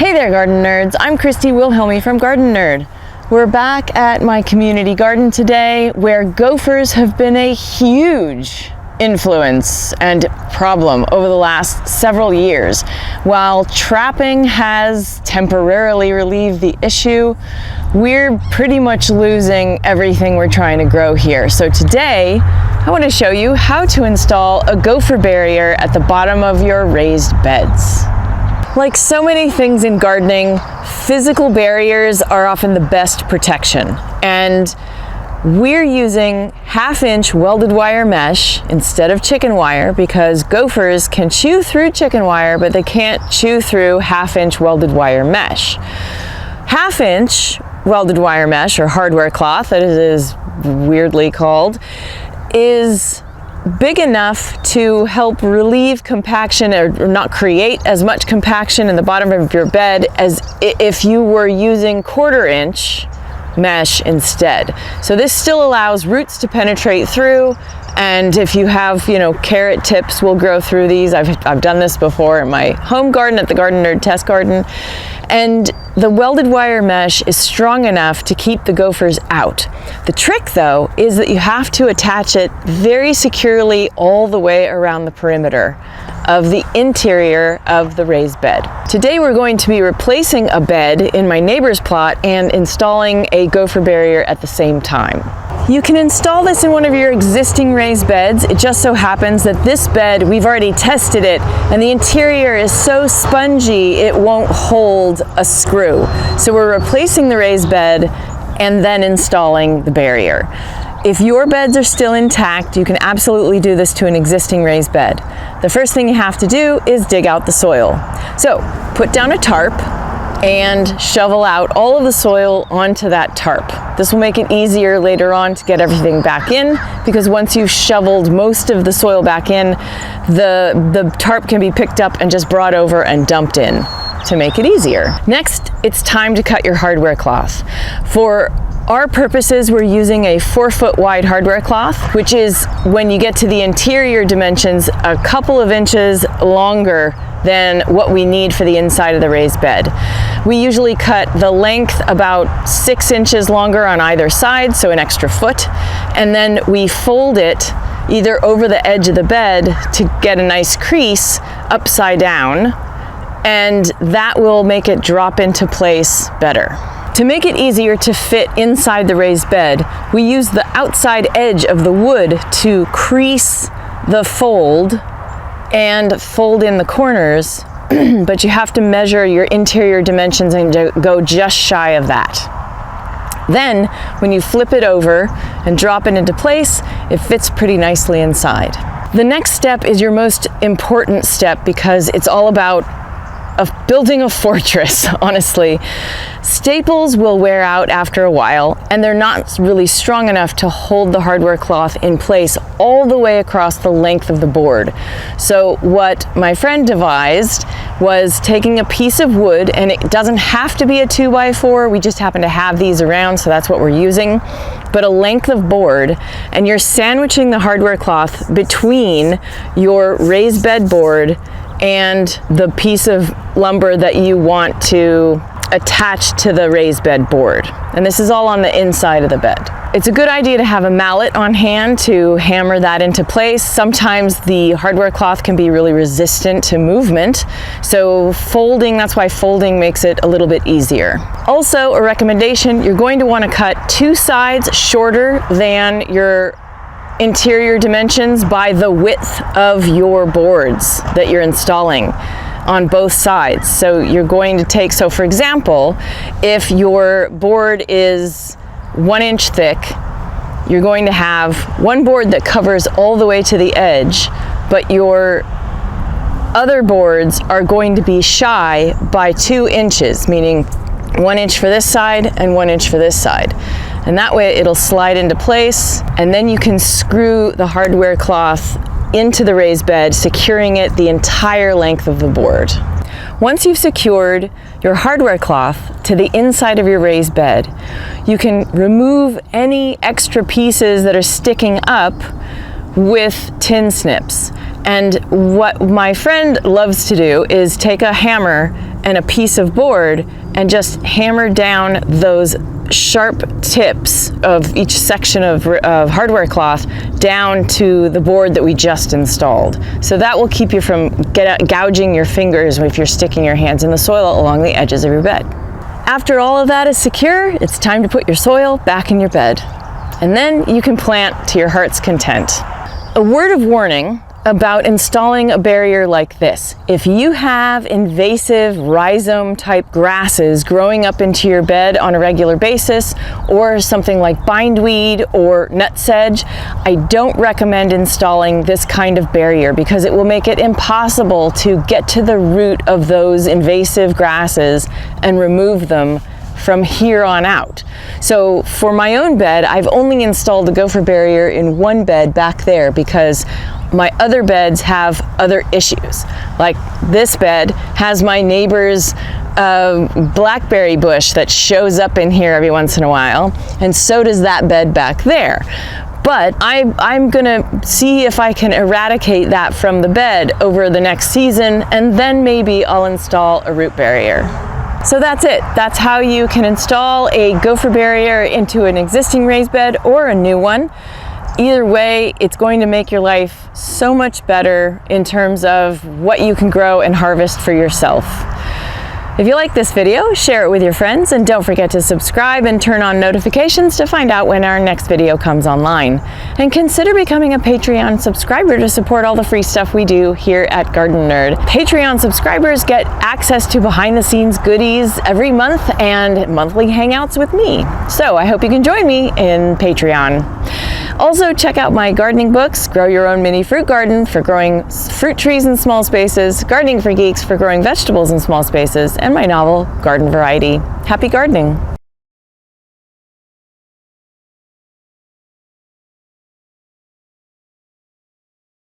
Hey there, garden nerds. I'm Christy Wilhelmi from Gardenerd. We're back at my community garden today, where gophers have been a huge influence and problem over the last several years. While trapping has temporarily relieved the issue, we're pretty much losing everything we're trying to grow here. So today, I want to show you how to install a gopher barrier at the bottom of your raised beds. Like so many things in gardening, physical barriers are often the best protection. And we're using 1/2-inch welded wire mesh instead of chicken wire because gophers can chew through chicken wire, but they can't chew through 1/2-inch welded wire mesh. 1/2-inch welded wire mesh, or hardware cloth, that it is weirdly called, is big enough to help relieve compaction or not create as much compaction in the bottom of your bed as if you were using 1/4-inch mesh instead. So this still allows roots to penetrate through, and if you have, carrot tips will grow through these. I've done this before in my home garden at the Gardenerd test garden. And the welded wire mesh is strong enough to keep the gophers out. The trick, though, is that you have to attach it very securely all the way around the perimeter of the interior of the raised bed. Today we're going to be replacing a bed in my neighbor's plot and installing a gopher barrier at the same time. You can install this in one of your existing raised beds. It just so happens that this bed, we've already tested it, and the interior is so spongy it won't hold a screw. So we're replacing the raised bed and then installing the barrier. If your beds are still intact, you can absolutely do this to an existing raised bed. The first thing you have to do is dig out the soil. So put down a tarp and shovel out all of the soil onto that tarp. This will make it easier later on to get everything back in, because once you've shoveled most of the soil back in, the tarp can be picked up and just brought over and dumped in to make it easier. Next, it's time to cut your hardware cloth. For our purposes, we're using a 4-foot wide hardware cloth, which is, when you get to the interior dimensions, a couple of inches longer than what we need for the inside of the raised bed. We usually cut the length about 6 inches longer on either side, so an extra foot, and then we fold it either over the edge of the bed to get a nice crease upside down, and that will make it drop into place better. To make it easier to fit inside the raised bed, we use the outside edge of the wood to crease the fold and fold in the corners, but you have to measure your interior dimensions and go just shy of that. Then, when you flip it over and drop it into place, it fits pretty nicely inside. The next step is your most important step because it's all about building a fortress, honestly. Staples will wear out after a while, and they're not really strong enough to hold the hardware cloth in place all the way across the length of the board. So what my friend devised was taking a piece of wood, and it doesn't have to be a 2x4, we just happen to have these around, so that's what we're using, but a length of board, and you're sandwiching the hardware cloth between your raised bed board and the piece of lumber that you want to attach to the raised bed board. And this is all on the inside of the bed. It's a good idea to have a mallet on hand to hammer that into place. Sometimes the hardware cloth can be really resistant to movement, so folding, that's why folding makes it a little bit easier. Also, a recommendation, you're going to want to cut 2 sides shorter than your interior dimensions by the width of your boards that you're installing on both sides. So you're going to take, so for example, if your board is 1 inch thick, you're going to have one board that covers all the way to the edge, but your other boards are going to be shy by 2 inches, meaning 1 inch for this side and 1 inch for this side. And that way it'll slide into place, and then you can screw the hardware cloth into the raised bed, securing it the entire length of the board. Once you've secured your hardware cloth to the inside of your raised bed, you can remove any extra pieces that are sticking up with tin snips. And what my friend loves to do is take a hammer and a piece of board and just hammer down those sharp tips of each section of hardware cloth down to the board that we just installed. So that will keep you from gouging your fingers if you're sticking your hands in the soil along the edges of your bed. After all of that is secure, it's time to put your soil back in your bed. And then you can plant to your heart's content. A word of warning about installing a barrier like this. If you have invasive rhizome type grasses growing up into your bed on a regular basis, or something like bindweed or nutsedge, I don't recommend installing this kind of barrier because it will make it impossible to get to the root of those invasive grasses and remove them from here on out. So for my own bed, I've only installed the Gopher barrier in one bed back there because my other beds have other issues. Like this bed has my neighbor's blackberry bush that shows up in here every once in a while, and so does that bed back there. But I'm gonna see if I can eradicate that from the bed over the next season, and then maybe I'll install a root barrier. So that's it. That's how you can install a Gopher barrier into an existing raised bed or a new one. Either way, it's going to make your life so much better in terms of what you can grow and harvest for yourself. If you like this video, share it with your friends, and don't forget to subscribe and turn on notifications to find out when our next video comes online. And consider becoming a Patreon subscriber to support all the free stuff we do here at Gardenerd. Patreon subscribers get access to behind the scenes goodies every month and monthly hangouts with me. So I hope you can join me in Patreon. Also, check out my gardening books, Grow Your Own Mini Fruit Garden for growing fruit trees in small spaces, Gardening for Geeks for growing vegetables in small spaces, and my novel, Garden Variety. Happy gardening!